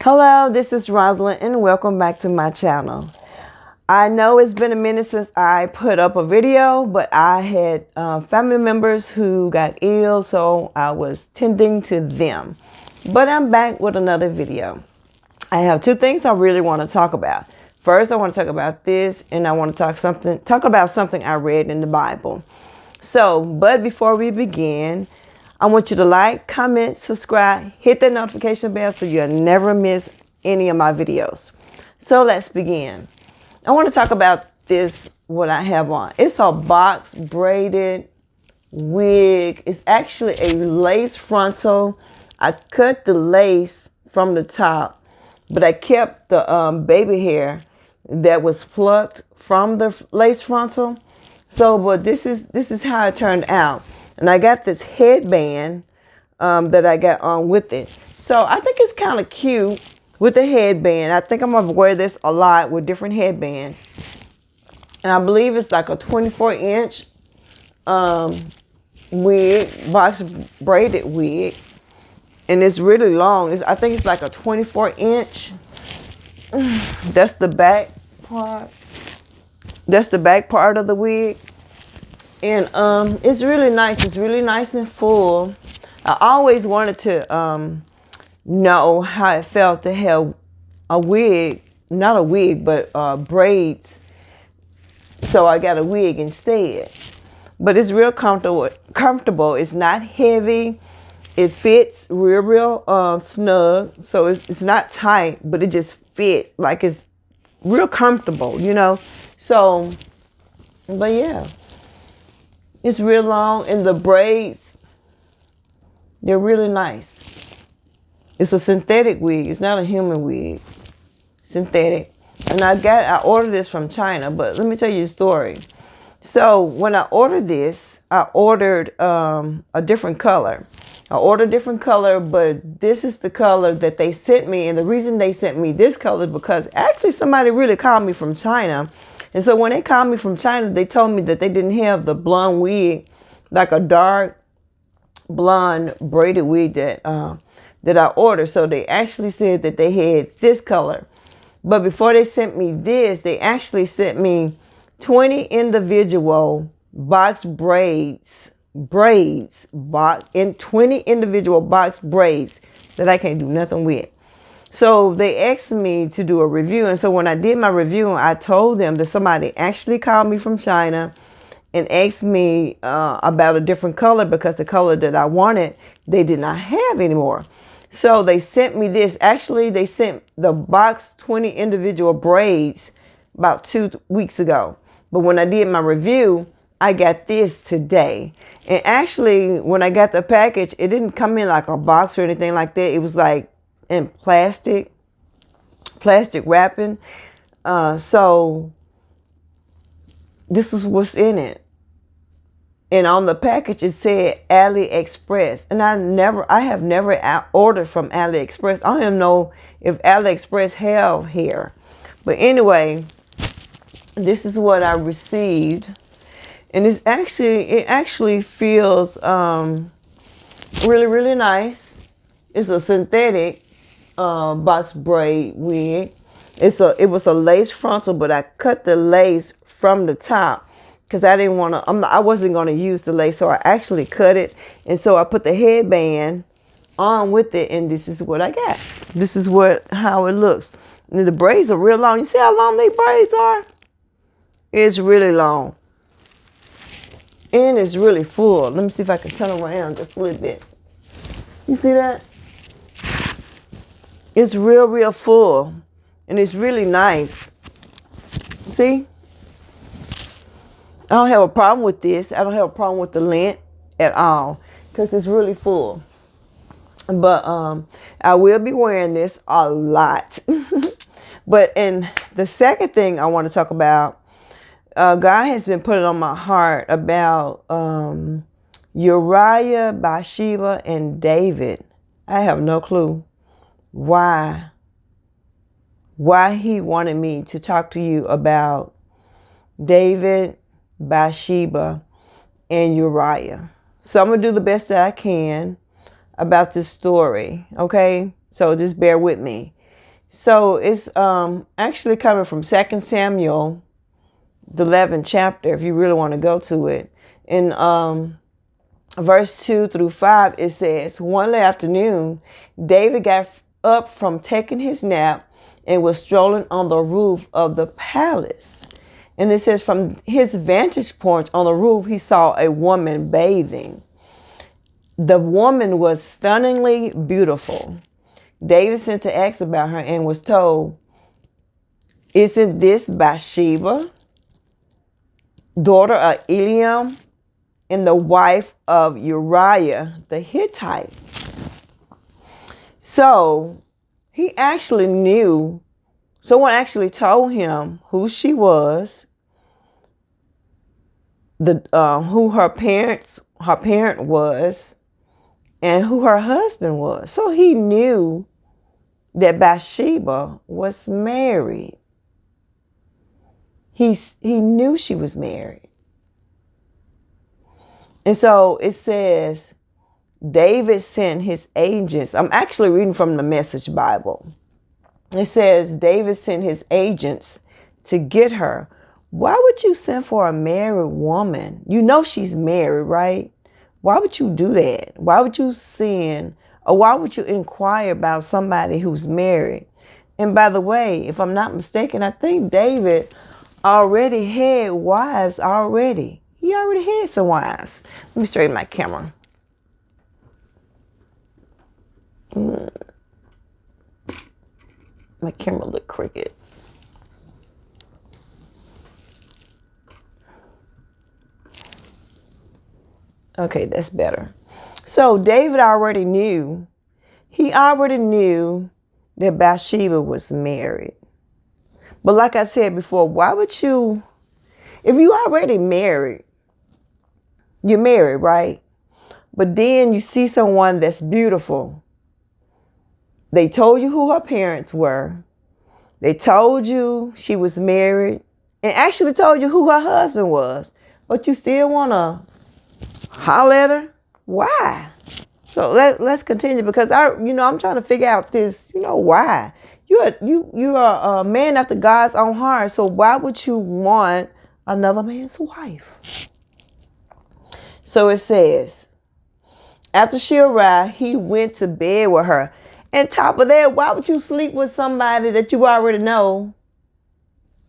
Hello, this is Rosalind and welcome back to my channel. I know it's been a minute since I put up a video, but I had family members who got ill, so I was tending to them. But I'm back with another video. I have two things I really want to talk about. First, I want to talk about this, and I want to talk about something I read in the Bible. But before we begin, I want you to like, comment, subscribe, hit that notification bell so you'll never miss any of my videos. So let's begin. I want to talk about this, what I have on. It's a box braided wig. It's actually a lace frontal. I cut the lace from the top, but I kept the baby hair that was plucked from the lace frontal. But this is how it turned out. And I got this headband that I got on with it. So I think it's kind of cute with the headband. I think I'm going to wear this a lot with different headbands. And I believe it's like a 24-inch wig, box braided wig. And it's really long. I think it's like a 24-inch. That's the back part. That's the back part of the wig. And it's really nice. It's really nice and full. I always wanted to know how it felt to have a wig, not a wig, but braids. So I got a wig instead. But it's real comfortable. It's not heavy. It fits real snug. So it's not tight, but it just fits. Like it's real comfortable, you know. So, but yeah. It's real long, and the braids, they're really nice. It's a synthetic wig. It's not a human wig. Synthetic. And I ordered this from China, but let me tell you a story. So when I ordered this, I ordered a different color. I ordered a different color, but this is the color that they sent me. And the reason they sent me this color is because actually somebody really called me from China. And so when they called me from China, they told me that they didn't have the blonde wig, like a dark blonde braided wig that I ordered. So they actually said that they had this color. But before they sent me this, they actually sent me 20 individual box braids, in 20 individual box braids that I can't do nothing with. So they asked me to do a review. And so when I did my review, I told them that somebody actually called me from China and asked me about a different color because the color that I wanted, they did not have anymore. So they sent me this. Actually, they sent the box 20 individual braids about 2 weeks ago. But when I did my review, I got this today. And actually, when I got the package, it didn't come in like a box or anything like that. It was like in plastic wrapping. So this is what's in it. And on the package it said AliExpress. And I have never ordered from AliExpress. I don't even know if AliExpress have here. But anyway, this is what I received. And it actually feels really, really nice. It's a synthetic box braid wig. It was a lace frontal, but I cut the lace from the top because I wasn't going to use the lace, so I actually cut it. And so I put the headband on with it, and this is what I got. This is how it looks. And the braids are real long. You see how long these braids are? It's really long. And it's really full. Let me see if I can turn around just a little bit. You see that? It's real full. And it's really nice. See? I don't have a problem with this. I don't have a problem with the length at all. Because it's really full. But I will be wearing this a lot. And the second thing I want to talk about, God has been putting on my heart about Uriah, Bathsheba, and David. I have no clue why he wanted me to talk to you about David, Bathsheba, and Uriah. So I'm going to do the best that I can about this story, okay? So just bear with me. So it's actually coming from 2 Samuel, the 11th chapter, if you really want to go to it. In verse 2 through 5, it says, one afternoon, David got up from taking his nap and was strolling on the roof of the palace. And it says from his vantage point on the roof, he saw a woman bathing. The woman was stunningly beautiful. David sent to ask about her and was told, isn't this Bathsheba, daughter of Eliam, and the wife of Uriah the Hittite? So he actually knew, someone actually told him who she was, who her parent was, and who her husband was. So he knew that Bathsheba was married. He knew she was married. And so it says, David sent his agents. I'm actually reading from the Message Bible. It says, David sent his agents to get her. Why would you send for a married woman? You know she's married, right? Why would you do that? Why would you send, or why would you inquire about somebody who's married? And by the way, if I'm not mistaken, I think David already had wives already. He already had some wives. Let me straighten my camera. My camera look crooked. Okay, that's better. So David already knew. He already knew that Bathsheba was married. But like I said before, why would you, if you already married, you're married, right? But then you see someone that's beautiful. They told you who her parents were. They told you she was married and actually told you who her husband was. But you still want to holler at her? Why? So let's continue, because I'm trying to figure out this, why. You're a man after God's own heart. So why would you want another man's wife? So it says, after she arrived, he went to bed with her. And top of that, why would you sleep with somebody that you already know?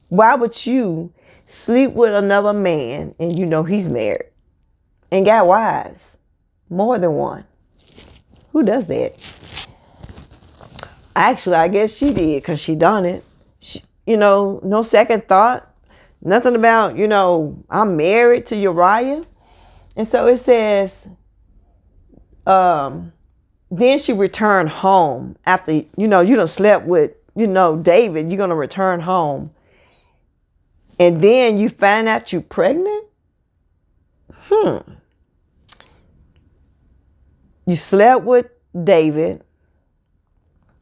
Why would you sleep with another man and you know he's married and got wives? More than one. Who does that? Actually, I guess she did, because she done it. No second thought. Nothing about, I'm married to Uriah. And so it says, then she returned home after, you done slept with, David. You're going to return home. And then you find out you're pregnant? You slept with David.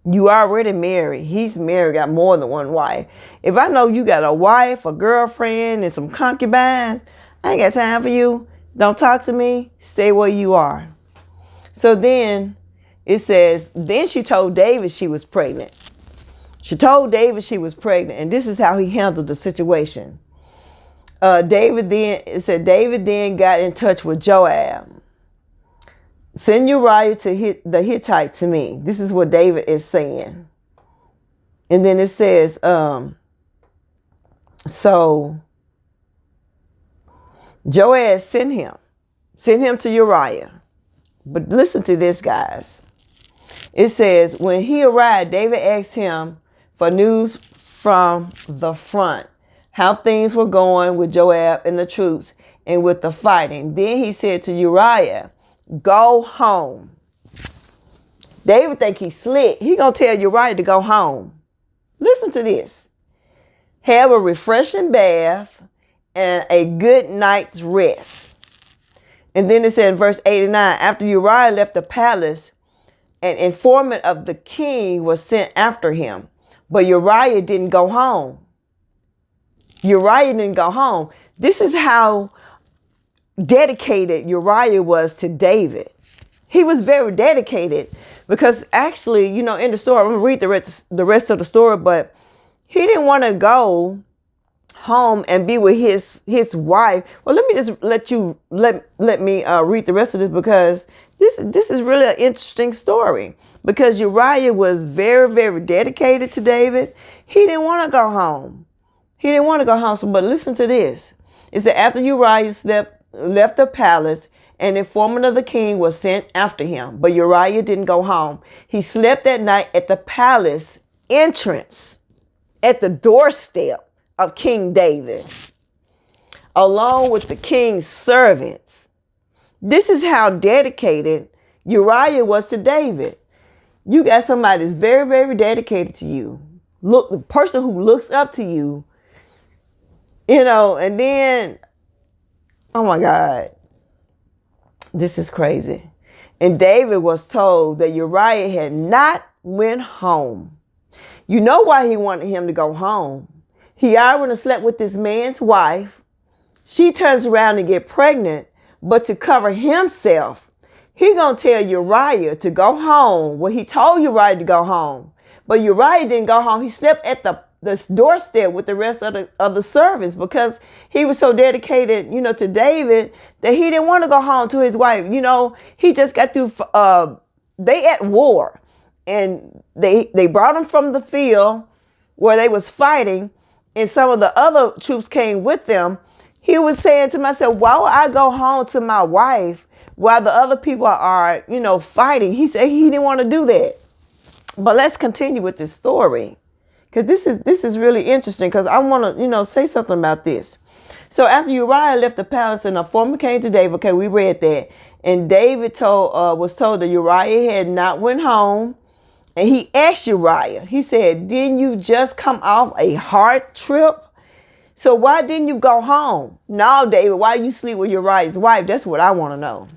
You already married. He's married, got more than one wife. If I know you got a wife, a girlfriend, and some concubines, I ain't got time for you. Don't talk to me. Stay where you are. So then it says, then she told David she was pregnant. She told David she was pregnant, and this is how he handled the situation. David then got in touch with Joab. Send Uriah to the Hittite to me. This is what David is saying. And then it says, so Joab sent him to Uriah. But listen to this, guys. It says, when he arrived, David asked him for news from the front, how things were going with Joab and the troops and with the fighting. Then he said to Uriah, go home. David think he's slick. He gonna tell Uriah to go home. Listen to this. Have a refreshing bath and a good night's rest. And then it said in verse 89, after Uriah left the palace, an informant of the king was sent after him. But Uriah didn't go home. Uriah didn't go home. This is how dedicated Uriah was to David. He was very dedicated, Because actually, you know, in the story, I'm going to read the rest of the story, but he didn't want to go home and be with his wife. Well, let me just let me read the rest of this, because this is really an interesting story, because Uriah was very, very dedicated to David. He didn't want to go home. He didn't want to go home. So, but listen to this. It said, after Uriah left the palace, an informant of the king was sent after him, but Uriah didn't go home. He slept that night at the palace entrance, at the doorstep of King David, along with the king's servants. This is how dedicated Uriah was to David. You got somebody that's very, very dedicated to you. Look, the person who looks up to you, you know, and then, oh my God, this is crazy. And David was told that Uriah had not went home. You know why he wanted him to go home. He already slept with this man's wife. She turns around and get pregnant, but to cover himself, he gonna tell Uriah to go home. Well, he told Uriah to go home, but Uriah didn't go home. He slept at the doorstep with the rest of the servants, because he was so dedicated, you know, to David, that he didn't want to go home to his wife. You know, he just got through. They at war, and they brought him from the field where they was fighting, and some of the other troops came with them. He was saying to myself, why would I go home to my wife while the other people are, you know, fighting? He said he didn't want to do that. But let's continue with this story, because this is really interesting, because I want to, you know, say something about this. So after Uriah left the palace, and a informant came to David. Okay, we read that. And David was told that Uriah had not went home. And he asked Uriah, he said, didn't you just come off a hard trip? So why didn't you go home? No, David, why you sleep with Uriah's wife? That's what I want to know.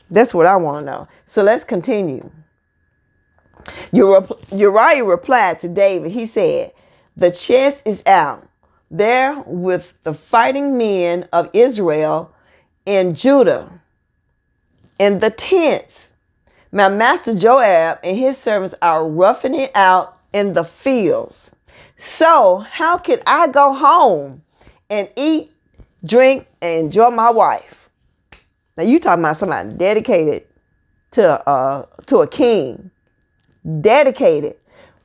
That's what I want to know. So let's continue. Uriah replied to David. He said, the chest is out there with the fighting men of Israel and Judah in the tents. My master Joab and his servants are roughing it out in the fields. So how could I go home and eat, drink, and enjoy my wife? Now you talking about somebody dedicated to a king. Dedicated.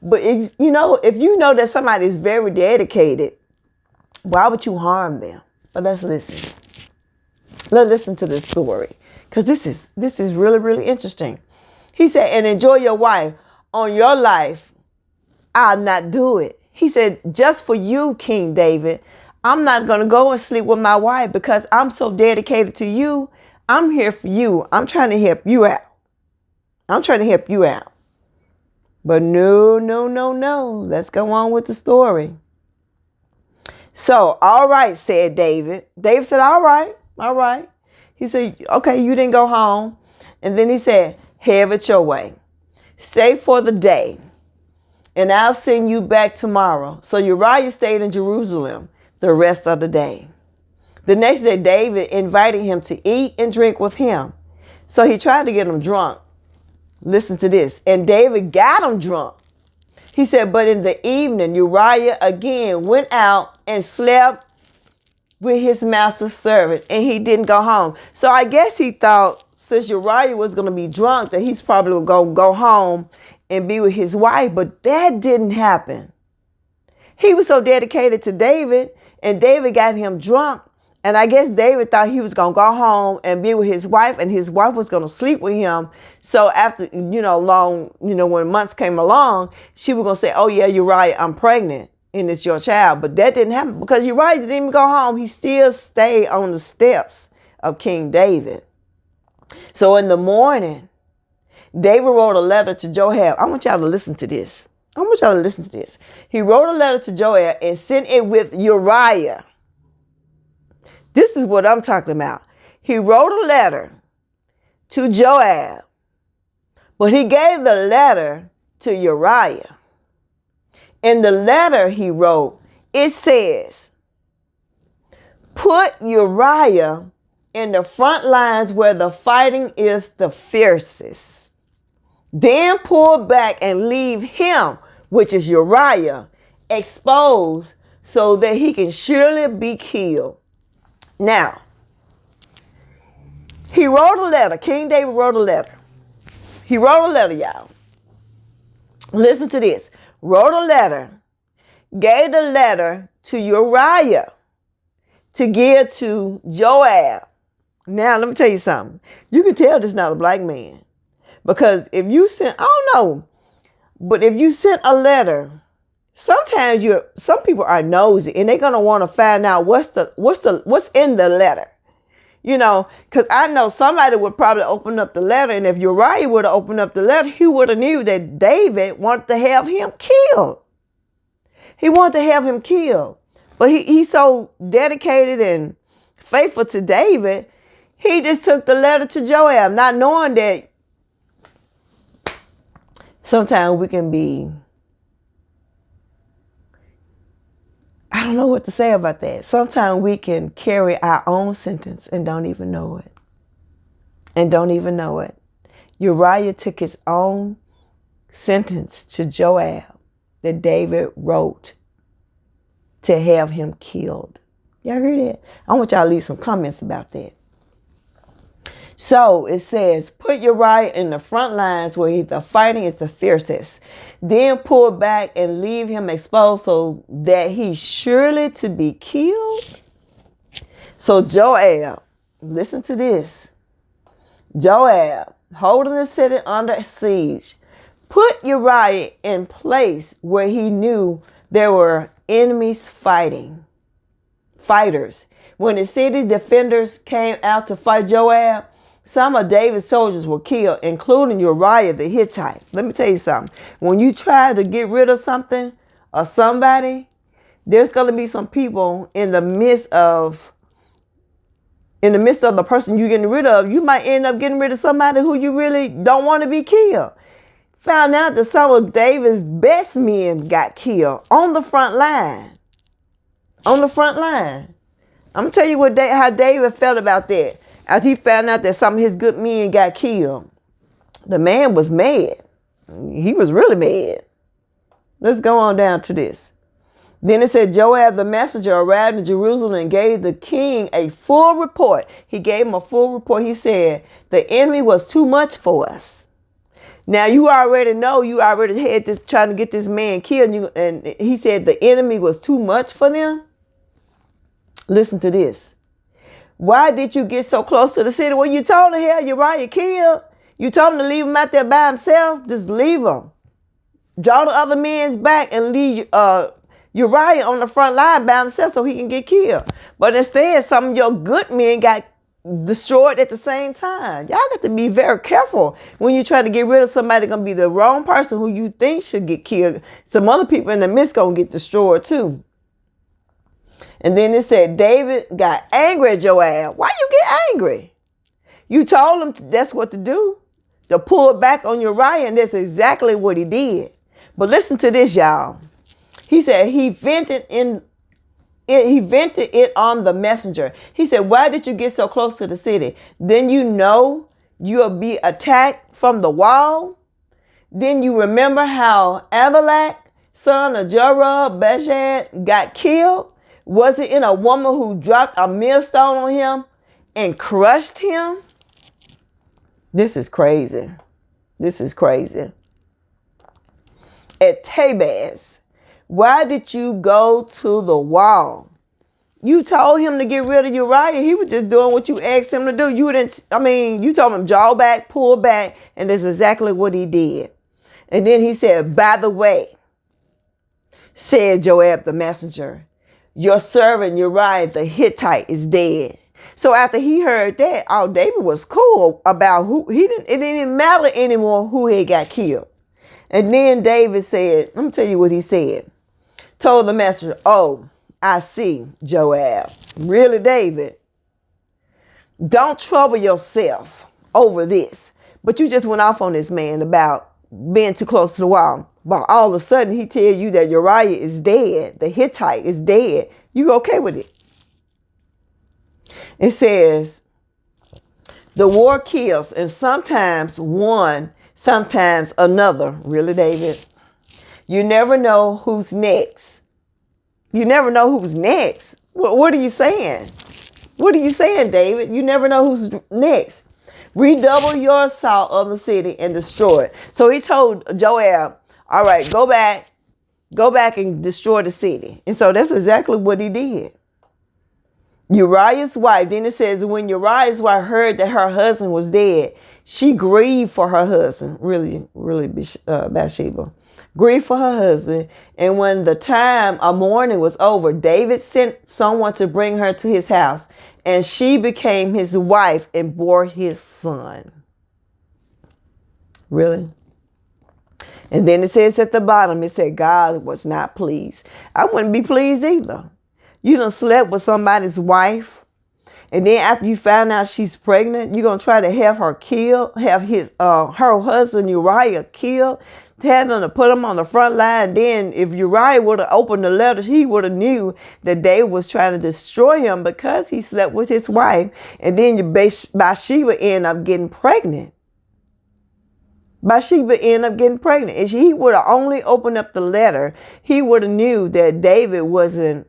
But if you know that somebody is very dedicated, why would you harm them? But let's listen. Let's listen to this story, because this is really, really interesting. He said, and enjoy your wife. On your life, I'll not do it. He said, just for you, King David, I'm not going to go and sleep with my wife, because I'm so dedicated to you. I'm here for you. I'm trying to help you out. I'm trying to help you out. But no. Let's go on with the story. So, all right, said David. David said, all right. He said, okay, you didn't go home. And then he said, have it your way. Stay for the day, and I'll send you back tomorrow. So Uriah stayed in Jerusalem the rest of the day. The next day, David invited him to eat and drink with him. So he tried to get him drunk. Listen to this. And David got him drunk. He said, but in the evening, Uriah again went out and slept with his master's servant, and he didn't go home. So I guess he thought, since Uriah was going to be drunk, that he's probably going to go home and be with his wife. But that didn't happen. He was so dedicated to David, and David got him drunk. And I guess David thought he was going to go home and be with his wife, and his wife was going to sleep with him. So after, when months came along, she was going to say, oh yeah, Uriah, I'm pregnant, and it's your child. But that didn't happen, because Uriah didn't even go home. He still stayed on the steps of King David. So in the morning, David wrote a letter to Joab. I want y'all to listen to this. He wrote a letter to Joab and sent it with Uriah. This is what I'm talking about. He wrote a letter to Joab, but he gave the letter to Uriah. In the letter he wrote, it says, put Uriah in the front lines where the fighting is the fiercest. Then pull back and leave him, which is Uriah, exposed so that he can surely be killed. Now, he wrote a letter. King David wrote a letter. He wrote a letter, y'all. Listen to this. Wrote a letter. Gave the letter to Uriah to give to Joab. Now, let me tell you something. You can tell this is not a black man. Because if you sent, I don't know, but if you sent a letter, sometimes some people are nosy and they're gonna want to find out what's in the letter. You know, because I know somebody would probably open up the letter, and if Uriah would have opened up the letter, he would have knew that David wanted to have him killed. He wanted to have him killed. But he's so dedicated and faithful to David, he just took the letter to Joab, not knowing that sometimes we can be, I don't know what to say about that. Sometimes we can carry our own sentence and don't even know it. Uriah took his own sentence to Joab that David wrote to have him killed. Y'all hear that? I want y'all to leave some comments about that. So it says, put Uriah in the front lines where the fighting is the fiercest. Then pull back and leave him exposed so that he's surely to be killed. So Joab, listen to this. Joab, holding the city under siege, put Uriah in place where he knew there were enemies fighters. When the city defenders came out to fight Joab, some of David's soldiers were killed, including Uriah the Hittite. Let me tell you something. When you try to get rid of something or somebody, there's going to be some people in the midst of the person you're getting rid of. You might end up getting rid of somebody who you really don't want to be killed. Found out that some of David's best men got killed on the front line. I'm going to tell you how David felt about that. After he found out that some of his good men got killed, the man was mad. He was really mad. Let's go on down to this. Then it said, Joab the messenger arrived in Jerusalem and gave the king a full report. He gave him a full report. He said, the enemy was too much for us. Now you already know, you already had this trying to get this man killed. And he said the enemy was too much for them. Listen to this. Why did you get so close to the city? Well, you told him to have Uriah killed. You told him to leave him out there by himself. Just leave him. Draw the other men's back and leave Uriah on the front line by himself so he can get killed. But instead, some of your good men got destroyed at the same time. Y'all got to be very careful when you try to get rid of somebody. Going to be the wrong person who you think should get killed. Some other people in the midst going to get destroyed too. And then it said, David got angry at Joab. Why you get angry? You told him that's what to do, to pull back on Uriah, and that's exactly what he did. But listen to this, y'all. He said he vented it on the messenger. He said, why did you get so close to the city? Then you know you'll be attacked from the wall. Then you remember how Amalek, son of Jerub-Beshad, got killed. Was it in a woman who dropped a millstone on him and crushed him? This is crazy. At Tabaz, why did you go to the wall? You told him to get rid of Uriah. He was just doing what you asked him to do. You told him draw back, pull back, and that's exactly what he did. And then he said, by the way, said Joab the messenger, your servant Uriah the Hittite is dead. So after he heard that, David was cool about it didn't matter anymore who had got killed. And then David said, let me tell you what he said. Told the messenger, oh, I see, Joab. Really, David? Don't trouble yourself over this. But you just went off on this man about being too close to the wall. But all of a sudden, he tell you that Uriah is dead. The Hittite is dead. You okay with it? It says, the war kills, and sometimes one sometimes another. Really, David? You never know who's next. You never know who's next. What are you saying? What are you saying, David? You never know who's next. Redouble your assault on the city and destroy it. So he told Joab, all right, go back and destroy the city. And so that's exactly what he did. Uriah's wife, then it says, when Uriah's wife heard that her husband was dead, she grieved for her husband. Really, Bathsheba. Grieved for her husband. And when the time of mourning was over, David sent someone to bring her to his house. And she became his wife and bore his son. Really? And then it says at the bottom, it said God was not pleased. I wouldn't be pleased either. You done slept with somebody's wife. And then after you find out she's pregnant, you're going to try to have her killed, have her husband Uriah killed, tell them to put him on the front line. Then if Uriah would have opened the letters, he would have knew that David was trying to destroy him because he slept with his wife. And then Bathsheba ended up getting pregnant. Bathsheba ended up getting pregnant. If he would have only opened up the letter, he would have knew that David wasn't,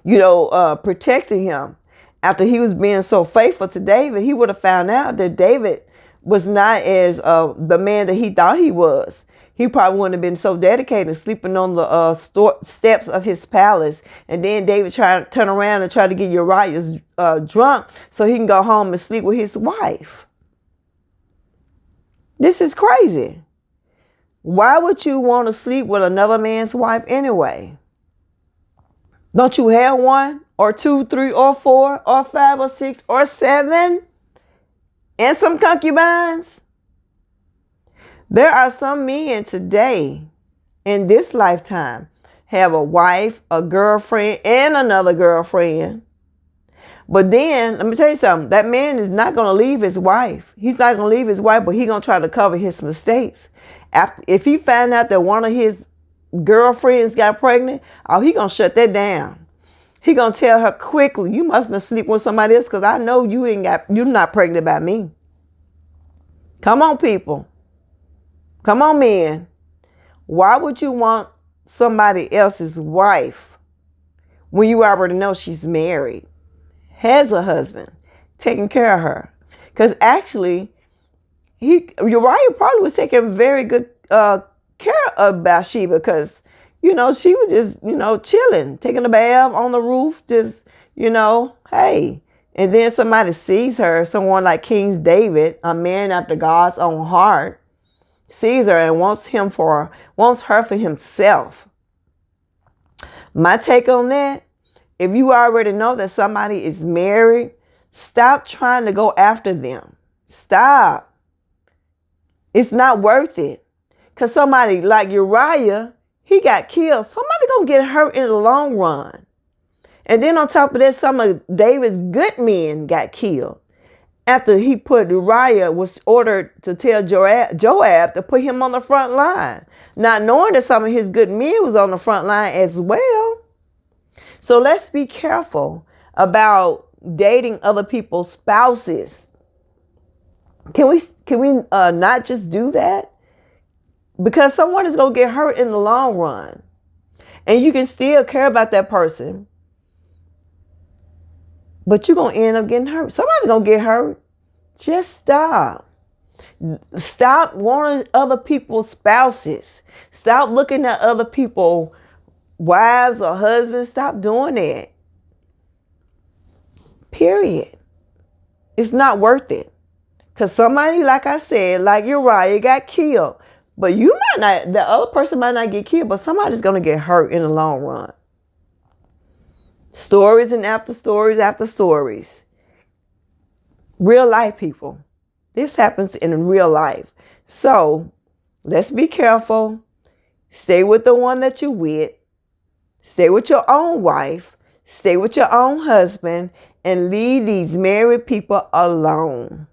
protecting him. After he was being so faithful to David, he would have found out that David was not as the man that he thought he was. He probably wouldn't have been so dedicated, sleeping on the steps of his palace. And then David tried to turn around and try to get Uriah drunk so he can go home and sleep with his wife. This is crazy. Why would you want to sleep with another man's wife anyway? Don't you have one or two, three or four or five or six or seven and some concubines? There are some men today in this lifetime have a wife, a girlfriend, and another girlfriend. But then, let me tell you something. That man is not going to leave his wife. He's not going to leave his wife, but he's going to try to cover his mistakes. If he find out that one of his girlfriends got pregnant, he going to shut that down. He going to tell her quickly, you must have been sleeping with somebody else because I know you're not pregnant by me. Come on, people. Come on, men. Why would you want somebody else's wife when you already know she's married, has a husband, taking care of her? Because actually, Uriah probably was taking very good care of Bathsheba because, she was just, chilling, taking a bath on the roof, just, hey. And then somebody sees her, someone like King David, a man after God's own heart, sees her and wants her for himself. My take on that, if you already know that somebody is married, stop trying to go after them. Stop. It's not worth it. Because somebody like Uriah, he got killed. Somebody gonna get hurt in the long run. And then on top of that, some of David's good men got killed. After Uriah was ordered to tell Joab to put him on the front line, not knowing that some of his good men was on the front line as well. So let's be careful about dating other people's spouses. Can we not just do that? Because someone is going to get hurt in the long run. And you can still care about that person. But you're going to end up getting hurt. Somebody's going to get hurt. Just stop. Stop wanting other people's spouses. Stop looking at other people's wives or husbands. Stop doing that. Period. It's not worth it. Because somebody, like I said, like Uriah, got killed. But the other person might not get killed, but somebody's going to get hurt in the long run. Stories and after stories after stories. Real life, people. This happens in real life. So let's be careful. Stay with the one that you're with. Stay with your own wife. Stay with your own husband. And leave these married people alone.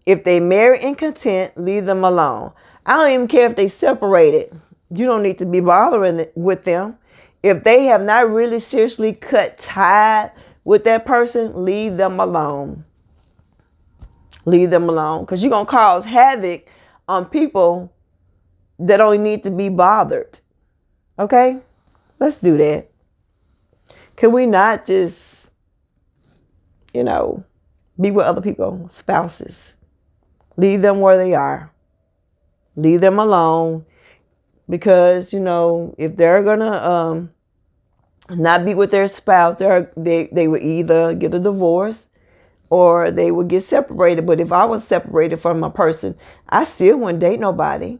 If they marry and content, leave them alone. I don't even care if they separated. You don't need to be bothering with them. If they have not really seriously cut tied with that person, leave them alone. Leave them alone. Because you're going to cause havoc on people that don't need to be bothered. Okay? Let's do that. Can we not just, be with other people, spouses? Leave them where they are. Leave them alone. Because, if they're going to not be with their spouse, they would either get a divorce or they would get separated. But if I was separated from a person, I still wouldn't date nobody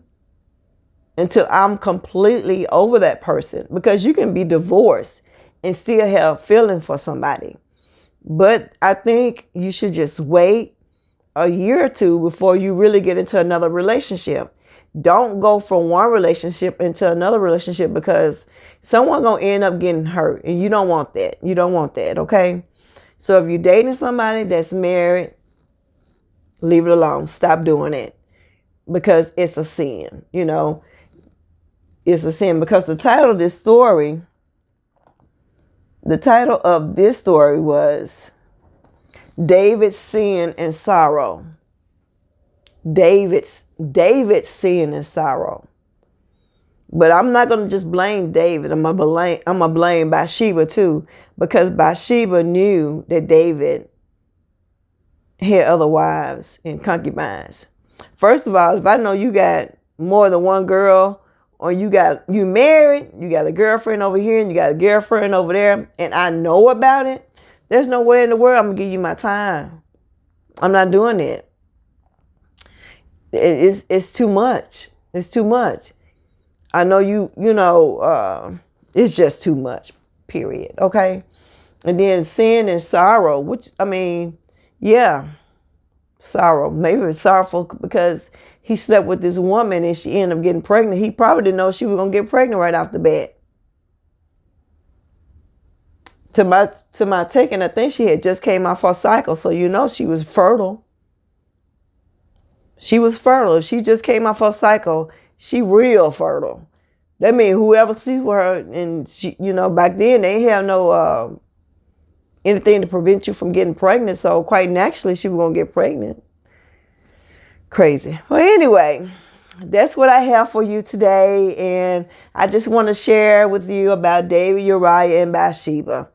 until I'm completely over that person. Because you can be divorced and still have feeling for somebody. But I think you should just wait a year or two before you really get into another relationship. Don't go from one relationship into another relationship, because someone gonna end up getting hurt, and you don't want that. You don't want that, okay? So if you're dating somebody that's married, leave it alone. Stop doing it, because it's a sin. It's a sin. Because the title of this story was David's Sin and Sorrow. David's sin and sorrow. But I'm not going to just blame David. I'm going to blame Bathsheba too, because Bathsheba knew that David had other wives and concubines. First of all, if I know you got more than one girl, or you married, you got a girlfriend over here and you got a girlfriend over there, and I know about it, there's no way in the world I'm going to give you my time. I'm not doing it. It's too much. It's too much. I know it's just too much, period. Okay. And then sin and sorrow, sorrow. Maybe it's sorrowful because he slept with this woman and she ended up getting pregnant. He probably didn't know she was going to get pregnant right off the bat. To my taking, I think she had just came off her cycle. So, she was fertile. She was fertile. If she just came off her cycle, she real fertile. That means whoever sees her, and she, back then they have no anything to prevent you from getting pregnant. So quite naturally, she was gonna get pregnant. Crazy. Well, anyway, that's what I have for you today, and I just want to share with you about David, Uriah, and Bathsheba.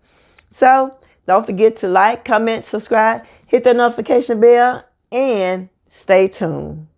So don't forget to like, comment, subscribe, hit the notification bell, and stay tuned.